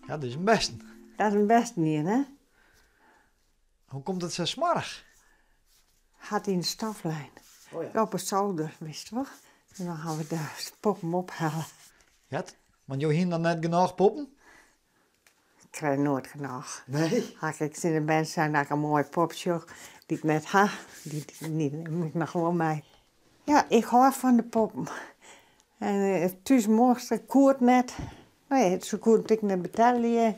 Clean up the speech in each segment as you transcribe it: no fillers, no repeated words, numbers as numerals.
Ja, dat is een beste. Dat is een best niet, hè? Hoe komt het zo smarig? Gaat in de staflijn. Oh ja. Op het zolder, wist je wel? En dan gaan we de poppen ophalen. Ja, want je hier dan net genoeg poppen? Ik krijg nooit genoeg. Nee. Als ik in de band zijn dat ik een mooi popje die ik net ha, die neem ik nog gewoon mee. Ja, ik hou van de poppen. En thuis morgen koert net. Nou ja, zo koert ik naar betalen.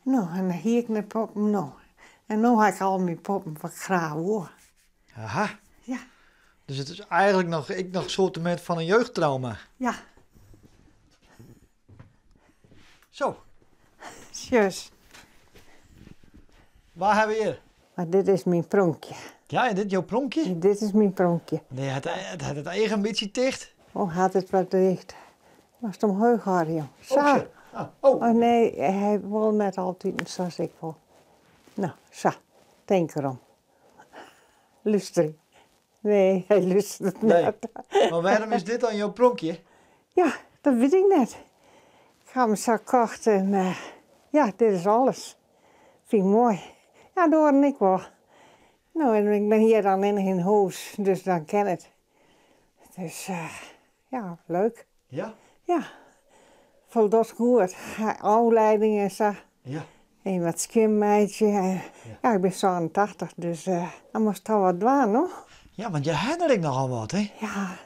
Nou, en dan hier ik naar poppen. Nou. En nu heb ik al mijn poppen wat graag hoor. Aha. Ja, Dus het is eigenlijk nog soort met van een jeugdtrauma. ja, Zo, juist. waar hebben we hier? Maar dit is mijn pronkje. Ja, en dit jouw pronkje? Dit is mijn pronkje. Nee, het had het eigen een beetje dicht. Oh, had het wat dicht. Was het omhoog hoor, joh. Zo. Oh, shit. Oh. Oh nee, hij wil net altijd zoals ik wil. Nou, zo. Denk erom. Luister. Nee, hij luistert Nee. net. Maar waarom is dit dan jouw pronkje? Ja, dat weet ik net. Ik ga hem zo kocht en ja, dit is alles. Vind ik mooi. Ja, dat hoor ik wel. Nou, en ik ben hier dan in een huis, dus dan ken het. Dus ja, leuk. Ja? Ja, voel dat goed. Afleiding en zo. Ja. En wat skimmeidje. Ja, ik ben 87, dus dan moest toch wat doen, hoor. Ja, want je herinnert nogal wat, hè? Ja,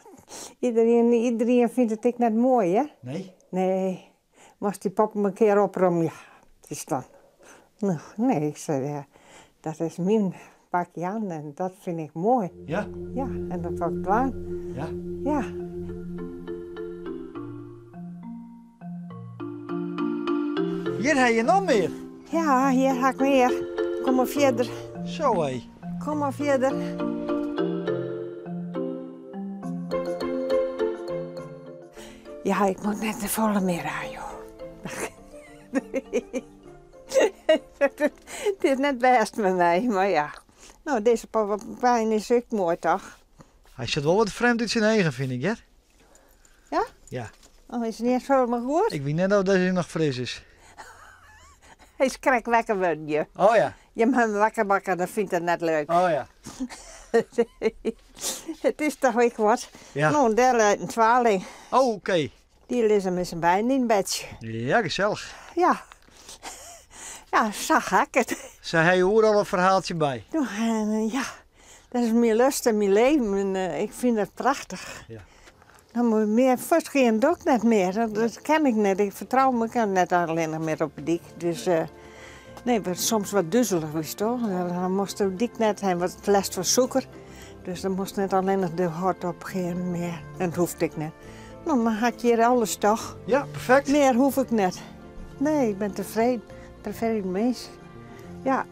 iedereen vindt het ik net mooi, hè? Nee? Nee, moest die pop een keer oprommen, ja, het is dan. Nou, nee, ik zei, dat is mijn pakje aan en dat vind ik mooi. Ja? Ja, en dat wil ik doen. Ja? Ja. Hier heb je nog meer. Ja, hier ga ik weer. Kom maar verder. Zo, hé. Kom maar verder. Ja, ik moet net de volle meer aan, joh. Het is net best met mij, maar ja. Nou, deze pijn is ook mooi, toch? Hij zit wel wat vreemd uit zijn eigen, vind ik, hè? Ja? Ja. Oh, is het niet zo maar goed? Ik weet net of deze nog fris is. Hij is krek wakker worden, je. Oh ja. Je moet hem wakker bakken, dat vindt hij net leuk. Oh ja. Het is toch ook wat? Ja. Nou, daar uit een twaling. Oh, oké. Die ligt met zijn bein in bedje. Ja, gezellig. Ja. Ja, zag ik het. Ze hij hoort al een verhaaltje bij. Nou, en, ja, dat is mijn lust en mijn leven. En, ik vind het prachtig. Ja. Dan moet meer, first geen doek net meer. Dat ken ik net. Ik vertrouw me net alleen nog meer op het dik. Dus nee, maar soms wat duzzelig is toch? Dan moest de dik net hebben wat last van suiker. Dus dan moest net alleen nog de hart opgeven meer. En dat hoefde ik net. Nou, dan had je hier alles toch. Ja, perfect. Meer hoef ik net. Nee, ik ben tevreden. Tevreden mens. Ja.